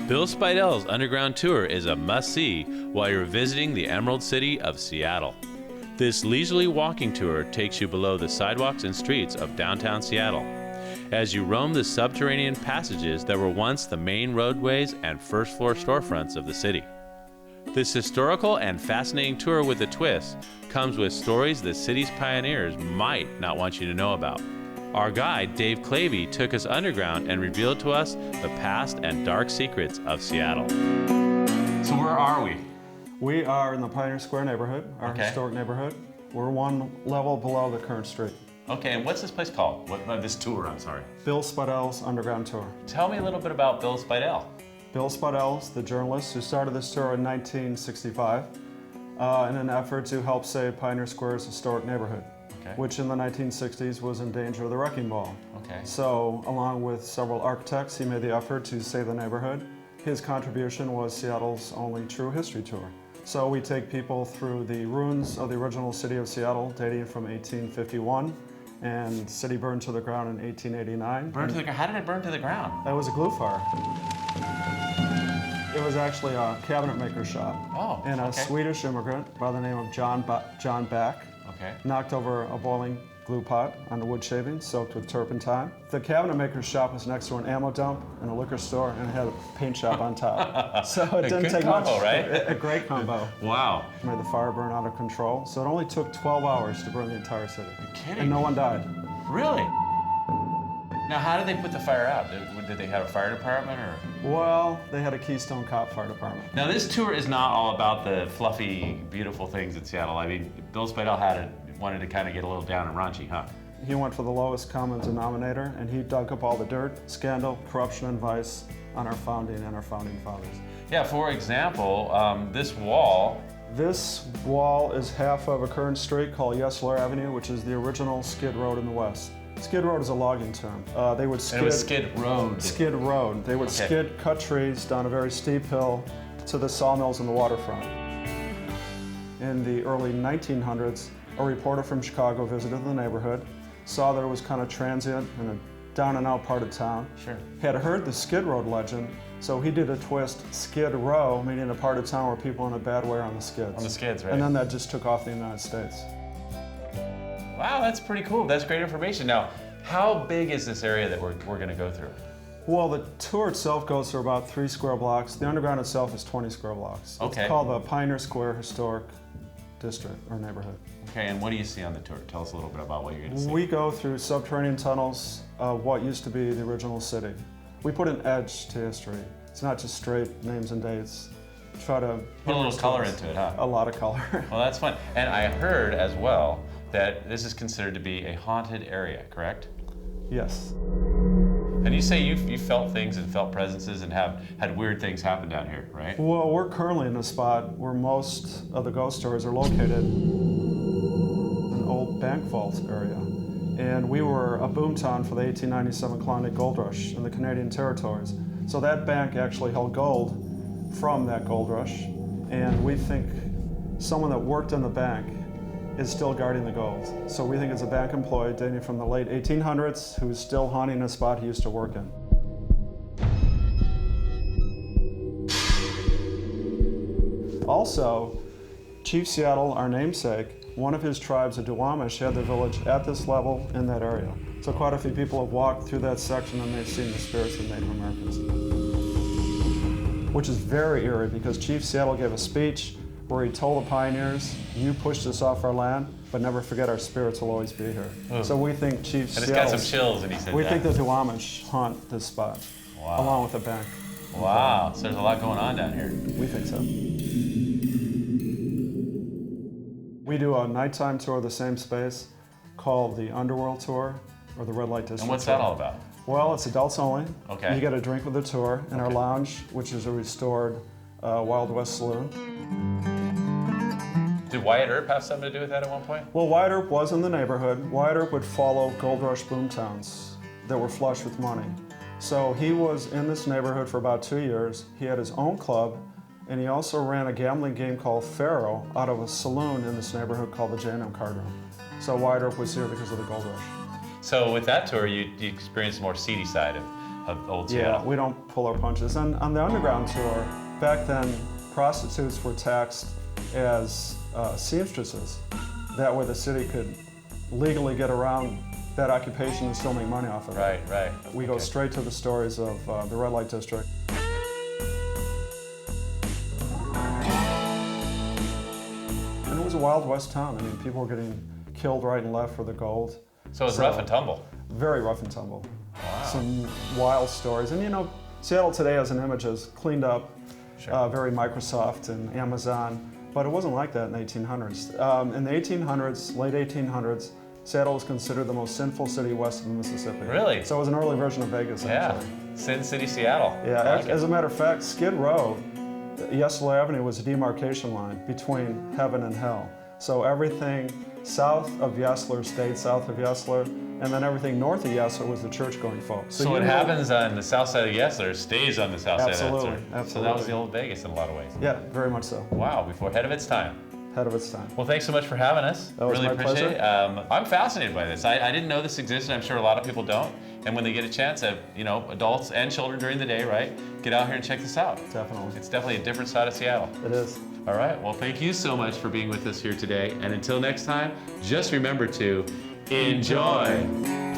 Bill Speidel's Underground Tour is a must-see while you're visiting the Emerald City of Seattle. This leisurely walking tour takes you below the sidewalks and streets of downtown Seattle as you roam the subterranean passages that were once the main roadways and first-floor storefronts of the city. This historical and fascinating tour with a twist comes with stories the city's pioneers might not want you to know about. Our guide, Dave Clavey, took us underground and revealed to us the past and dark secrets of Seattle. So where are we? We are in the Pioneer Square neighborhood, our historic neighborhood. We're one level below the current street. Okay, and what's this place called? This tour, I'm sorry. Bill Speidel's Underground Tour. Tell me a little bit about Bill Speidel. Bill Speidel's the journalist who started this tour in 1965 in an effort to help save Pioneer Square's historic neighborhood, which in the 1960s was in danger of the wrecking ball. So, along with several architects, he made the effort to save the neighborhood. His contribution was Seattle's only true history tour. So we take people through the ruins of the original city of Seattle, dating from 1851, and the city burned to the ground in 1889. Burned to the ground? How did it burn to the ground? That was a glue fire. It was actually a cabinet maker's shop. And a Swedish immigrant by the name of John Back knocked over a boiling glue pot on the wood shavings soaked with turpentine. The cabinet maker's shop was next to an ammo dump and a liquor store, and it had a paint shop on top. So it didn't take much. Right? A great combo. Wow. Made the fire burn out of control. So it only took 12 hours to burn the entire city. You're kidding. And no one died. Really? Now, how did they put the fire out? Did they have a fire department, or? Well, they had a Keystone Cop fire department. Now, this tour is not all about the fluffy, beautiful things in Seattle. I mean, Bill Speidel wanted to kind of get a little down and raunchy, huh? He went for the lowest common denominator, and he dug up all the dirt, scandal, corruption, and vice on our founding and our founding fathers. Yeah, for example, this wall. This wall is half of a current street called Yesler Avenue, which is the original skid road in the west. Skid road is a logging term. They would skid. And it was skid road. Skid road. They would skid, cut trees down a very steep hill to the sawmills in the waterfront. In the early 1900s, a reporter from Chicago visited the neighborhood, saw that it was kind of transient and a down and out part of town. Had heard the Skid Road legend, so he did a twist, Skid Row, meaning a part of town where people in a bad way are on the skids. On the skids, right. And then that just took off the United States. Wow, that's pretty cool. That's great information. Now, how big is this area that we're going to go through? Well, the tour itself goes through about 3 square blocks. The underground itself is 20 square blocks. It's called the Pioneer Square Historic District or neighborhood. Okay, and what do you see on the tour? Tell us a little bit about what you're going to see. We go through subterranean tunnels of what used to be the original city. We put an edge to history. It's not just straight names and dates. Try to put a little color into it, huh? A lot of color. Well, that's fun. And I heard as well that this is considered to be a haunted area, correct? Yes. And you say you felt things and felt presences and had weird things happen down here, right? Well, we're currently in a spot where most of the ghost stories are located, an old bank vault area. And we were a boomtown for the 1897 Klondike Gold Rush in the Canadian territories. So that bank actually held gold from that gold rush. And we think someone that worked in the bank is still guarding the gold. So we think it's a bank employee dating from the late 1800s who's still haunting a spot he used to work in. Also, Chief Seattle, our namesake, one of his tribes, the Duwamish, had their village at this level in that area. So quite a few people have walked through that section and they've seen the spirits of Native Americans. Which is very eerie because Chief Seattle gave a speech where he told the pioneers, you pushed us off our land, but never forget our spirits will always be here. So we think Chief Seattle... I just got some chills when he said that. We think the Duwamish haunt this spot, along with the bank. Wow, so there's a lot going on down here. We think so. We do a nighttime tour of the same space called the Underworld Tour, or the Red Light District. And what's that all about? Well, it's adults only. You get a drink with the tour in our lounge, which is a restored Wild West saloon. Did Wyatt Earp have something to do with that at one point? Well, Wyatt Earp was in the neighborhood. Wyatt Earp would follow gold rush boomtowns that were flush with money. So he was in this neighborhood for about 2 years. He had his own club, and he also ran a gambling game called Faro out of a saloon in this neighborhood called the J&M Card Room. So Wyatt Earp was here because of the gold rush. So with that tour, you experienced the more seedy side of of old Yeah, Seattle. we don't pull our punches. And on the Underground Tour, back then, prostitutes were taxed as seamstresses. That way the city could legally get around that occupation and still make money off of it. Right, right. We go straight to the stories of the red light district. And it was a Wild West town. I mean, people were getting killed right and left for the gold. So it was rough and tumble. Very rough and tumble. Wow. Some wild stories. And you know, Seattle today as an image is cleaned up, very Microsoft and Amazon, but it wasn't like that in the 1800s. In the 1800s, late 1800s, Seattle was considered the most sinful city west of the Mississippi. Really? So it was an early version of Vegas, actually. Sin City, Seattle. Yeah, I like as a matter of fact, Skid Row, Yesler Avenue was a demarcation line between heaven and hell. So everything south of Yesler stayed south of Yesler, and then everything north of Yesler was the church-going folks. So what happens on the south side of Yesler stays on the south side of Yesler. Absolutely. So that was the old Vegas in a lot of ways. Yeah, very much so. Wow, ahead of its time. Ahead of its time. Well, thanks so much for having us. That was really my appreciate pleasure. it. I'm fascinated by this. I didn't know this existed. I'm sure a lot of people don't. And when they get a chance, adults and children during the day, right, get out here and check this out. Definitely. It's definitely a different side of Seattle. It is. All right. Well, thank you so much for being with us here today. And until next time, just remember to enjoy.